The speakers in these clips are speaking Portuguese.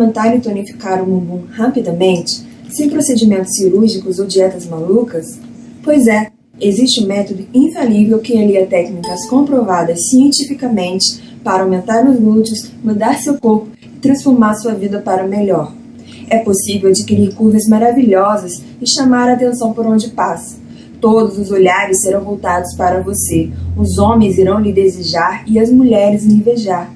aumentar e tonificar o bumbum rapidamente, sem procedimentos cirúrgicos ou dietas malucas? Pois é, existe um método infalível que alia técnicas comprovadas cientificamente para aumentar os glúteos, mudar seu corpo e transformar sua vida para melhor. É possível adquirir curvas maravilhosas e chamar a atenção por onde passa. Todos os olhares serão voltados para você. Os homens irão lhe desejar e as mulheres lhe invejar.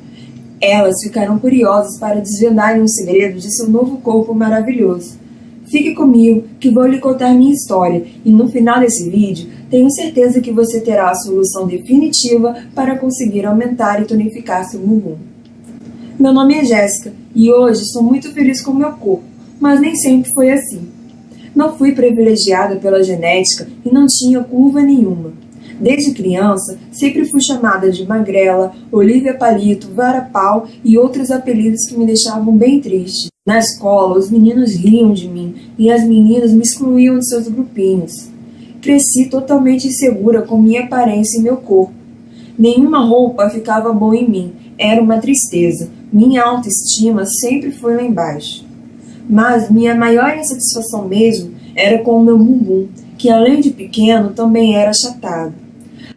Elas ficarão curiosas para desvendarem os segredos de seu novo corpo maravilhoso. Fique comigo, que vou lhe contar minha história, e no final desse vídeo, tenho certeza que você terá a solução definitiva para conseguir aumentar e tonificar seu bumbum. Meu nome é Jéssica, e hoje sou muito feliz com meu corpo, mas nem sempre foi assim. Não fui privilegiada pela genética e não tinha curva nenhuma. Desde criança, sempre fui chamada de magrela, Olívia Palito, Vara-Pau e outros apelidos que me deixavam bem triste. Na escola, os meninos riam de mim e as meninas me excluíam de seus grupinhos. Cresci totalmente insegura com minha aparência e meu corpo. Nenhuma roupa ficava boa em mim, era uma tristeza. Minha autoestima sempre foi lá embaixo. Mas minha maior insatisfação mesmo era com o meu bumbum, que além de pequeno também era achatado.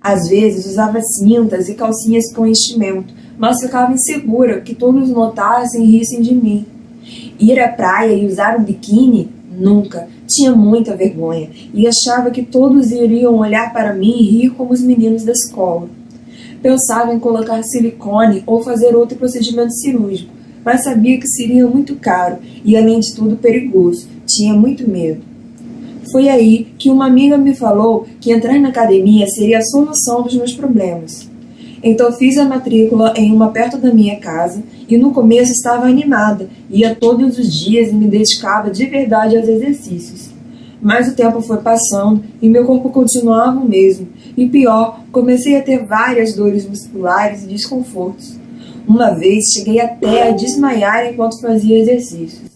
Às vezes usava cintas e calcinhas com enchimento, mas ficava insegura que todos notassem e rissem de mim. Ir à praia e usar um biquíni? Nunca. Tinha muita vergonha e achava que todos iriam olhar para mim e rir como os meninos da escola. Pensava em colocar silicone ou fazer outro procedimento cirúrgico, mas sabia que seria muito caro e, além de tudo, perigoso. Tinha muito medo. Foi aí que uma amiga me falou que entrar na academia seria a solução dos meus problemas. Então fiz a matrícula em uma perto da minha casa e no começo estava animada, ia todos os dias e me dedicava de verdade aos exercícios. Mas o tempo foi passando e meu corpo continuava o mesmo. E pior, comecei a ter várias dores musculares e desconfortos. Uma vez cheguei até a desmaiar enquanto fazia exercícios.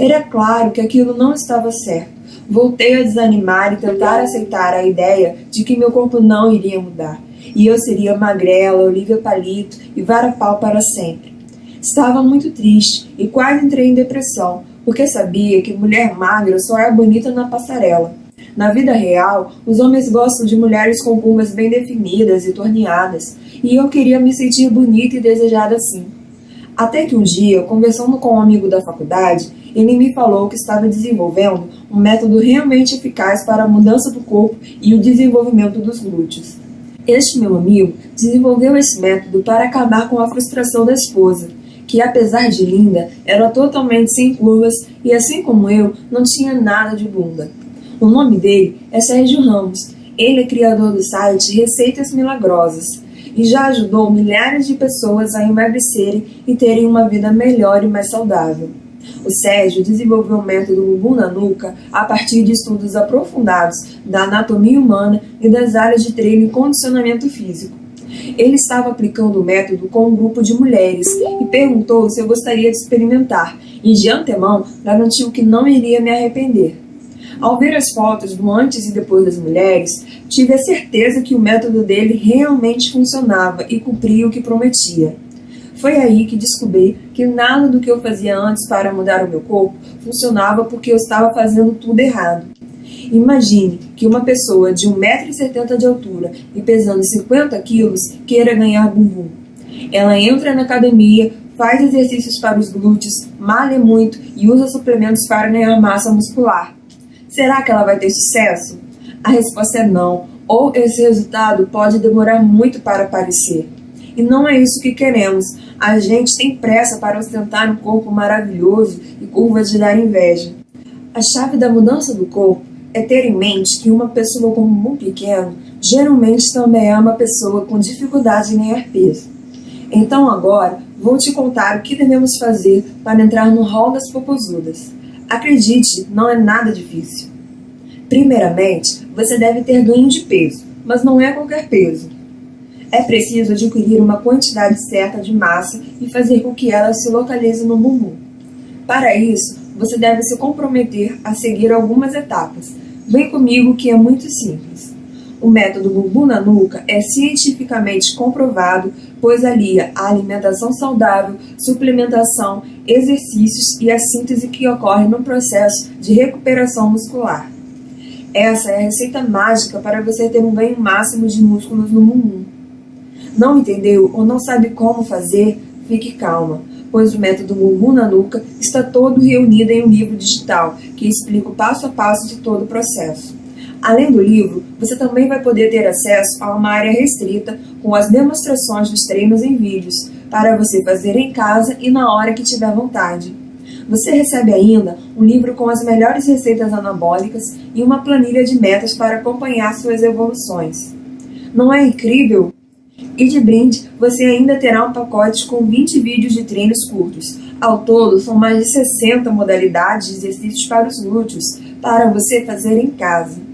Era claro que aquilo não estava certo. Voltei a desanimar e tentar aceitar a ideia de que meu corpo não iria mudar. E eu seria magrela, Olívia Palito e Vara-Pau para sempre. Estava muito triste e quase entrei em depressão, porque sabia que mulher magra só é bonita na passarela. Na vida real, os homens gostam de mulheres com curvas bem definidas e torneadas, e eu queria me sentir bonita e desejada assim. Até que um dia, conversando com um amigo da faculdade, ele me falou que estava desenvolvendo um método realmente eficaz para a mudança do corpo e o desenvolvimento dos glúteos. Este meu amigo desenvolveu esse método para acabar com a frustração da esposa, que apesar de linda, era totalmente sem curvas e assim como eu, não tinha nada de bunda. O nome dele é Sérgio Ramos. Ele é criador do site Receitas Milagrosas e já ajudou milhares de pessoas a emagrecerem e terem uma vida melhor e mais saudável. O Sérgio desenvolveu o método bumbum na nuca a partir de estudos aprofundados da anatomia humana e das áreas de treino e condicionamento físico. Ele estava aplicando o método com um grupo de mulheres e perguntou se eu gostaria de experimentar, e de antemão garantiu que não iria me arrepender. Ao ver as fotos do antes e depois das mulheres, tive a certeza que o método dele realmente funcionava e cumpria o que prometia. Foi aí que descobri que nada do que eu fazia antes para mudar o meu corpo funcionava porque eu estava fazendo tudo errado. Imagine que uma pessoa de 1,70 m de altura e pesando 50 kg queira ganhar bumbum. Ela entra na academia, faz exercícios para os glúteos, malha muito e usa suplementos para ganhar massa muscular. Será que ela vai ter sucesso? A resposta é não, ou esse resultado pode demorar muito para aparecer. E não é isso que queremos. A gente tem pressa para ostentar um corpo maravilhoso e curvas de dar inveja. A chave da mudança do corpo é ter em mente que uma pessoa com um bumbum pequeno geralmente também é uma pessoa com dificuldade em ganhar peso. Então agora vou te contar o que devemos fazer para entrar no hall das popozudas. Acredite, não é nada difícil. Primeiramente, você deve ter ganho de peso, mas não é qualquer peso. É preciso adquirir uma quantidade certa de massa e fazer com que ela se localize no bumbum. Para isso, você deve se comprometer a seguir algumas etapas. Vem comigo que é muito simples. O método Bumbum na Nuca é cientificamente comprovado, pois alia a alimentação saudável, suplementação, exercícios e a síntese que ocorre no processo de recuperação muscular. Essa é a receita mágica para você ter um ganho máximo de músculos no bumbum. Não entendeu ou não sabe como fazer? Fique calma, pois o método Bumbum na Nuca está todo reunido em um livro digital que explica o passo a passo de todo o processo. Além do livro, você também vai poder ter acesso a uma área restrita com as demonstrações dos treinos em vídeos, para você fazer em casa e na hora que tiver vontade. Você recebe ainda um livro com as melhores receitas anabólicas e uma planilha de metas para acompanhar suas evoluções. Não é incrível? E de brinde, você ainda terá um pacote com 20 vídeos de treinos curtos. Ao todo, são mais de 60 modalidades de exercícios para os glúteos, para você fazer em casa.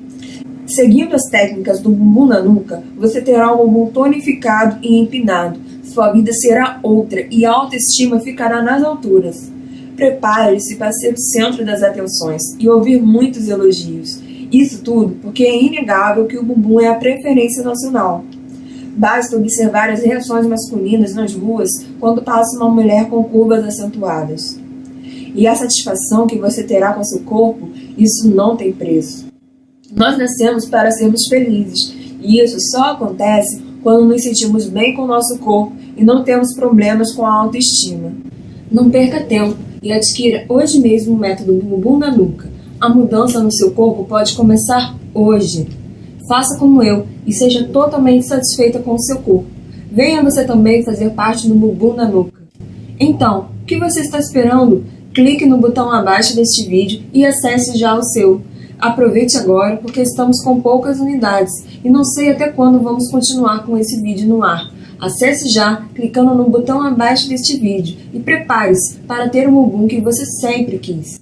Seguindo as técnicas do Bumbum na Nuca, você terá um bumbum tonificado e empinado. Sua vida será outra e a autoestima ficará nas alturas. Prepare-se para ser o centro das atenções e ouvir muitos elogios. Isso tudo porque é inegável que o bumbum é a preferência nacional. Basta observar as reações masculinas nas ruas quando passa uma mulher com curvas acentuadas. E a satisfação que você terá com seu corpo, isso não tem preço. Nós nascemos para sermos felizes, e isso só acontece quando nos sentimos bem com o nosso corpo e não temos problemas com a autoestima. Não perca tempo e adquira hoje mesmo o método Bumbum na Nuca. A mudança no seu corpo pode começar hoje. Faça como eu e seja totalmente satisfeita com o seu corpo. Venha você também fazer parte do Bumbum na Nuca. Então, o que você está esperando? Clique no botão abaixo deste vídeo e acesse já o seu. Aproveite agora porque estamos com poucas unidades e não sei até quando vamos continuar com esse vídeo no ar. Acesse já clicando no botão abaixo deste vídeo e prepare-se para ter o bumbum que você sempre quis.